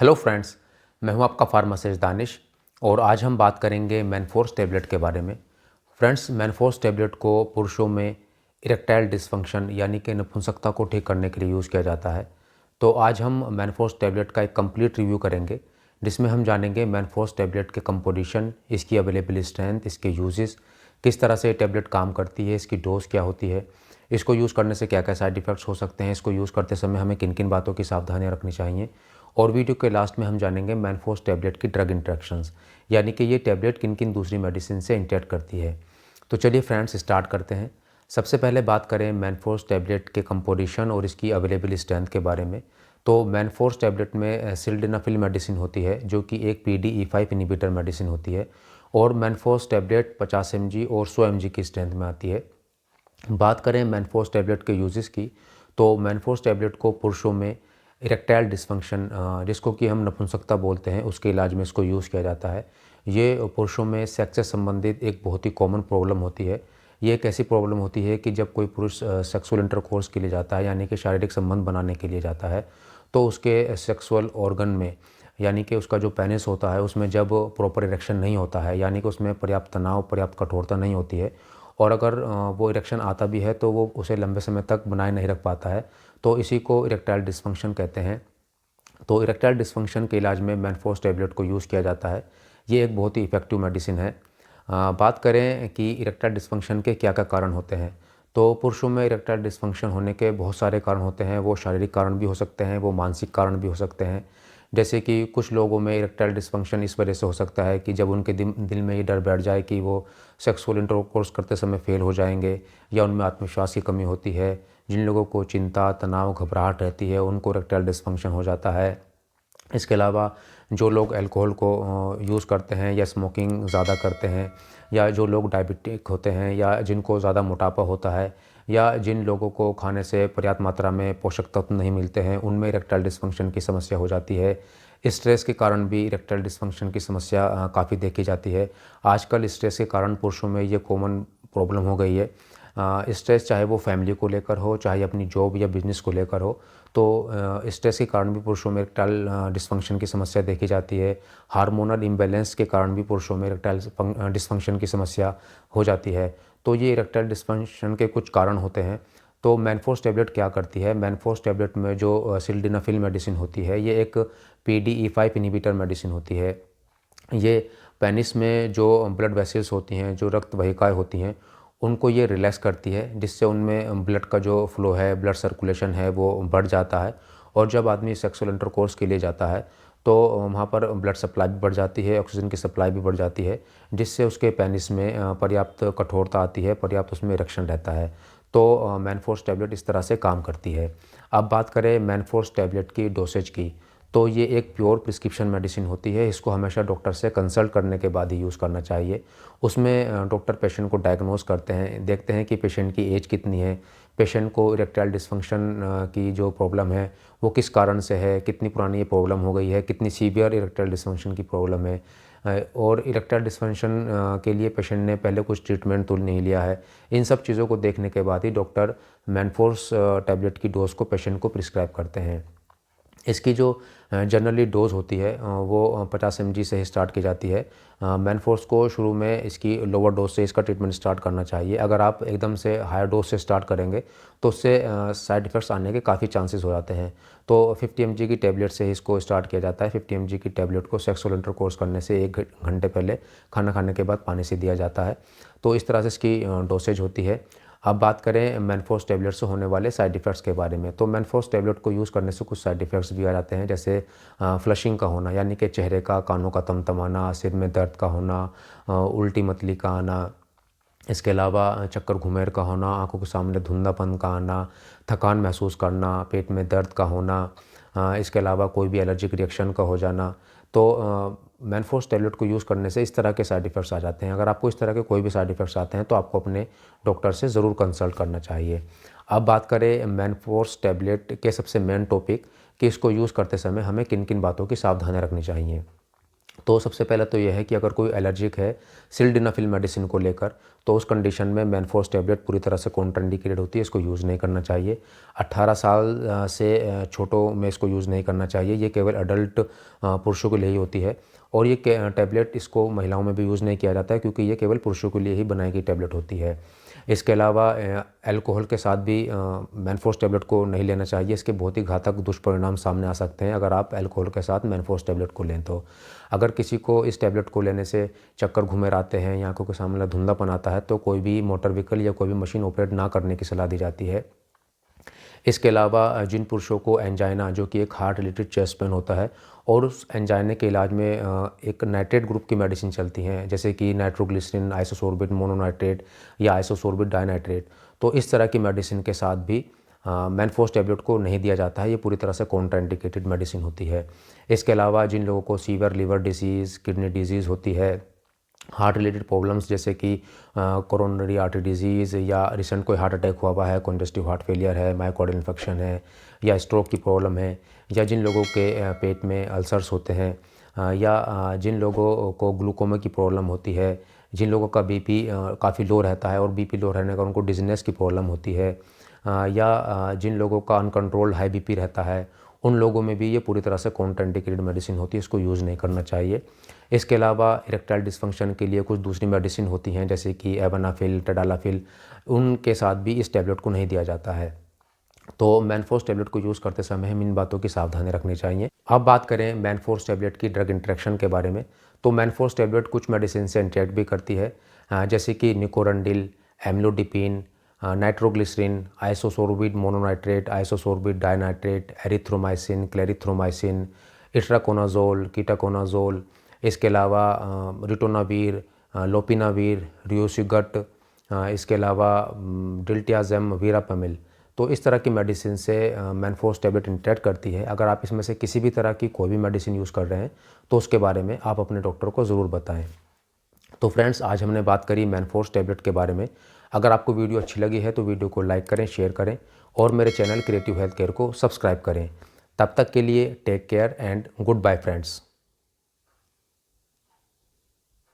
Hello friends, मैं हूं आपका फार्मासिस्ट दानिश और आज हम बात करेंगे मैनफोर्स टैबलेट के बारे में। फ्रेंड्स, मैनफोर्स टैबलेट को पुरुषों में इरेक्टाइल डिसफंक्शन यानी कि नपुंसकता को ठीक करने के लिए यूज़ किया जाता है। तो आज हम मैनफोर्स टैबलेट का एक कंप्लीट रिव्यू करेंगे, जिसमें हम जानेंगे मैनफोर्स टैबलेट के कंपोजिशन, इसकी अवेलेबल स्ट्रेंथ, इसके यूजेस, किस तरह से ये टैबलेट काम करती है, इसकी डोज क्या होती है, इसको यूज़ करने से क्या क्या साइड इफ़ेक्ट्स हो सकते हैं, इसको यूज़ करते समय हमें किन किन बातों की सावधानियाँ रखनी चाहिए। और वीडियो के लास्ट में हम जानेंगे मैनफोर्स टैबलेट की ड्रग इंटरेक्शंस, यानी कि ये टैबलेट किन किन दूसरी मेडिसिन से इंटरेक्ट करती है। तो चलिए फ्रेंड्स, स्टार्ट करते हैं। सबसे पहले बात करें मैनफोर्स टैबलेट के कंपोजिशन और इसकी अवेलेबल स्ट्रेंथ के बारे में। तो मैनफोर्स टैबलेट में सिल्डेनाफिल मेडिसिन होती है, जो कि एक PDE5 इनहिबिटर मेडिसिन होती है, और मैनफोर्स टैबलेट 50 mg और 100 mg की स्ट्रेंथ में आती है। बात करें मैनफोर्स टैबलेट के यूजेस की, तो मैनफोर्स टैबलेट को पुरुषों में इरेक्टाइल डिसफंक्शन, जिसको कि हम नपुंसकता बोलते हैं, उसके इलाज में इसको यूज़ किया जाता है। ये पुरुषों में सेक्स से संबंधित एक बहुत ही कॉमन प्रॉब्लम होती है। ये एक ऐसी प्रॉब्लम होती है कि जब कोई पुरुष सेक्सुअल इंटरकोर्स के लिए जाता है, यानी कि शारीरिक संबंध बनाने के लिए जाता है, तो उसके सेक्सुअल ऑर्गन में, यानी कि उसका जो पेनिस होता है, उसमें जब प्रॉपर इरेक्शन नहीं होता है, यानी कि उसमें पर्याप्त तनाव, पर्याप्त कठोरता नहीं होती है, और अगर वो इरेक्शन आता भी है तो वो उसे लंबे समय तक बनाए नहीं रख पाता है, तो इसी को इरेक्टाइल डिसफंक्शन कहते हैं। तो इरेक्टाइल डिसफंक्शन के इलाज में मैनफोर्स टैबलेट को यूज़ किया जाता है। ये एक बहुत ही इफ़ेक्टिव मेडिसिन है। बात करें कि इरेक्टाइल डिसफंक्शन के क्या-क्या कारण होते हैं, तो पुरुषों में इरेक्टाइल डिसफंक्शन होने के बहुत सारे कारण होते हैं। वो शारीरिक कारण भी हो सकते हैं, वो मानसिक कारण भी हो सकते हैं। जैसे कि कुछ लोगों में इरेक्टाइल डिसफंक्शन इस वजह से हो सकता है कि जब उनके दिल में ये डर बैठ जाए कि वो सेक्सुअल इंटरकोर्स करते समय फेल हो जाएंगे, या उनमें आत्मविश्वास की कमी होती है। जिन लोगों को चिंता, तनाव, घबराहट रहती है, उनको इरेक्टाइल डिसफंक्शन हो जाता है। इसके अलावा जो लोग अल्कोहल को यूज़ करते हैं, या स्मोकिंग ज़्यादा करते हैं, या जो लोग डायबिटिक होते हैं, या जिनको ज़्यादा मोटापा होता है, या जिन लोगों को खाने से पर्याप्त मात्रा में पोषक तत्व नहीं मिलते हैं, उनमें इरेक्टाइल डिसफंक्शन की समस्या हो जाती है। स्ट्रेस के कारण भी इरेक्टाइल डिसफंक्शन की समस्या काफ़ी देखी जाती है। आजकल स्ट्रेस के कारण पुरुषों में ये कॉमन प्रॉब्लम हो गई है। स्ट्रेस चाहे वो फैमिली को लेकर हो, चाहे अपनी जॉब या बिज़नेस को लेकर हो, तो स्ट्रेस के कारण भी पुरुषों में इरेक्टाइल डिसफंक्शन की समस्या देखी जाती है। हार्मोनल इम्बैलेंस के कारण भी पुरुषों में इरेक्टाइल डिसफंक्शन की समस्या हो जाती है। तो ये इरेक्टाइल डिसफंक्शन के कुछ कारण होते हैं। तो मैनफोर्स टैबलेट क्या करती है? मैनफोर्स टैबलेट में जो सिल्डेनाफिल मेडिसिन होती है, ये एक PDE5 इनहिबिटर मेडिसिन होती है। ये पेनिस में जो ब्लड वेसल्स होती हैं, जो रक्त वाहिकाएँ होती हैं, उनको ये रिलैक्स करती है, जिससे उनमें ब्लड का जो फ्लो है, ब्लड सर्कुलेशन है, वो बढ़ जाता है। और जब आदमी सेक्सुअल इंटरकोर्स के लिए जाता है, तो वहाँ पर ब्लड सप्लाई भी बढ़ जाती है, ऑक्सीजन की सप्लाई भी बढ़ जाती है, जिससे उसके पेनिस में पर्याप्त कठोरता आती है, पर्याप्त उसमें इरेक्शन रहता है। तो मैनफोर्स टैबलेट इस तरह से काम करती है। अब बात करें मैनफोर्स टैबलेट की डोसेज की, तो ये एक प्योर प्रिस्क्रिप्शन मेडिसिन होती है। इसको हमेशा डॉक्टर से कंसल्ट करने के बाद ही यूज़ करना चाहिए। उसमें डॉक्टर पेशेंट को डायग्नोज़ करते हैं, देखते हैं कि पेशेंट की एज कितनी है, पेशेंट को इरेक्टाइल डिसफंक्शन की जो प्रॉब्लम है वो किस कारण से है, कितनी पुरानी ये प्रॉब्लम हो गई है, कितनी सीवियर इरेक्टाइल डिसफंक्शन की प्रॉब्लम है, और इरेक्टाइल डिसफंक्शन के लिए पेशेंट ने पहले कुछ ट्रीटमेंट तो नहीं लिया है। इन सब चीज़ों को देखने के बाद ही डॉक्टर मैनफोर्स टैबलेट की डोज़ को पेशेंट को प्रिस्क्राइब करते हैं। इसकी जो जनरली डोज़ होती है, वो 50 mg से ही स्टार्ट की जाती है। मैनफोर्स को शुरू में इसकी लोअर डोज से इसका ट्रीटमेंट स्टार्ट करना चाहिए। अगर आप एकदम से हायर डोज से स्टार्ट करेंगे, तो उससे साइड इफ़ेक्ट्स आने के काफ़ी चांसेस हो जाते हैं। तो 50 mg की टैबलेट से ही इसको स्टार्ट किया जाता है। 50 mg की टैबलेट को सेक्सुअल इंटरकोर्स करने से 1 घंटे पहले खाना खाने के बाद पानी से दिया जाता है। तो इस तरह से इसकी डोसेज होती है। अब बात करें मैनफोर्स टैबलेट से होने वाले साइड इफ़ेक्ट्स के बारे में, तो मैनफोर्स टैबलेट को यूज़ करने से कुछ साइड इफ़ेक्ट्स भी आ जाते हैं, जैसे फ्लशिंग का होना, यानी कि चेहरे का, कानों का तमतमाना, सिर में दर्द का होना, उल्टी मतली का आना। इसके अलावा चक्कर घुमेर का होना, आँखों के सामने धुंधलापन का आना, थकान महसूस करना, पेट में दर्द का होना, इसके अलावा कोई भी एलर्जिक रिएक्शन का हो जाना। तो मैनफोर्स टैबलेट को यूज़ करने से इस तरह के साइड इफ़ेक्ट्स आ जाते हैं। अगर आपको इस तरह के कोई भी साइड इफ़ेक्ट्स आते हैं, तो आपको अपने डॉक्टर से ज़रूर कंसल्ट करना चाहिए। अब बात करें मैनफोर्स टैबलेट के सबसे मेन टॉपिक, कि इसको यूज़ करते समय हमें किन किन बातों की सावधानियाँ रखनी चाहिए। तो सबसे पहले तो यह है कि अगर कोई एलर्जिक है सिल्डेनाफिल मेडिसिन को लेकर, तो उस कंडीशन में मैनफोर्स टैबलेट पूरी तरह से कॉन्ट्राइंडिकेटेड होती है, इसको यूज़ नहीं करना चाहिए। 18 साल से छोटों में इसको यूज़ नहीं करना चाहिए, ये केवल अडल्ट पुरुषों के लिए ही होती है। और ये टैबलेट इसको महिलाओं में भी यूज़ नहीं किया जाता है, क्योंकि ये केवल पुरुषों के लिए ही बनाई गई टैबलेट होती है। इसके अलावा अल्कोहल के साथ भी मैनफोर्स टैबलेट को नहीं लेना चाहिए, इसके बहुत ही घातक दुष्परिणाम सामने आ सकते हैं अगर आप अल्कोहल के साथ मैनफोर्स टैबलेट को लें तो। अगर किसी को इस टैबलेट को लेने से चक्कर घूमे आते हैं या आंखों के सामने धुंधलापन आता है, तो कोई भी मोटर व्हीकल या कोई भी मशीन ऑपरेट ना करने की सलाह दी जाती है। इसके अलावा जिन पुरुषों को एंजाइना, जो कि एक हार्ट रिलेटेड चेस्ट पेन होता है, और उस एंजाइना के इलाज में एक नाइट्रेट ग्रुप की मेडिसिन चलती हैं, जैसे कि नाइट्रोग्लिसरिन, आइसोसोर्बिट मोनोनाइट्रेट या आइसोसोर्बिट डाइनाइट्रेट, तो इस तरह की मेडिसिन के साथ भी मैनफोर्स टैबलेट को नहीं दिया जाता है, ये पूरी तरह से कॉन्ट्राइंडिकेटेड मेडिसिन होती है। इसके अलावा जिन लोगों को severe liver disease, kidney disease होती है, हार्ट रिलेटेड प्रॉब्लम्स जैसे कि कोरोनरी आर्टरी डिजीज़, या रिसेंट कोई हार्ट अटैक हुआ है, कंजस्टिव हार्ट फेलियर है, मायोकार्डियल इन्फेक्शन है, या स्ट्रोक की प्रॉब्लम है, या जिन लोगों के पेट में अल्सर्स होते हैं, या जिन लोगों को ग्लूकोमा की प्रॉब्लम होती है, जिन लोगों का बीपी काफ़ी लो रहता है और बीपी लो रहने का उनको डिजीनेस की प्रॉब्लम होती है, या जिन लोगों का अनकंट्रोल्ड हाई बीपी रहता है, उन लोगों में भी ये पूरी तरह से कॉन्ट्राइंडिकेटेड मेडिसिन होती है, इसको यूज़ नहीं करना चाहिए। इसके अलावा इरेक्टाइल डिस्फंक्शन के लिए कुछ दूसरी मेडिसिन होती हैं, जैसे कि एवनाफिल, टडालाफिल, उनके साथ भी इस टैबलेट को नहीं दिया जाता है। तो मैनफोर्स टैबलेट को यूज़ करते समय हम इन बातों की सावधानी रखनी चाहिए। अब बात करें मैनफोर्स टैबलेट की ड्रग इंटरेक्शन के बारे में, तो मैनफोर्स टैबलेट कुछ मेडिसिन से इंटरेक्ट भी करती है, जैसे कि nicorandil, amlodipine, nitroglycerin, isosorbide mononitrate, isosorbide dinitrate, erythromycin, clarithromycin, itraconazole, ketoconazole. इसके अलावा रिटोनावीर, लोपिनावीर, रियोसिगट, इसके अलावा डिल्टियाज़ेम, वीरापामिल। तो इस तरह की मेडिसिन से मैनफोर्स टैबलेट इंटरेक्ट करती है। अगर आप इसमें से किसी भी तरह की कोई भी मेडिसिन यूज़ कर रहे हैं, तो उसके बारे में आप अपने डॉक्टर को ज़रूर बताएं। तो फ्रेंड्स, आज हमने बात करी मैनफोर्स टैबलेट के बारे में। अगर आपको वीडियो अच्छी लगी है तो वीडियो को लाइक करें, शेयर करें, और मेरे चैनल क्रिएटिव हेल्थ केयर को सब्सक्राइब करें। तब तक के लिए take care and good bye friends.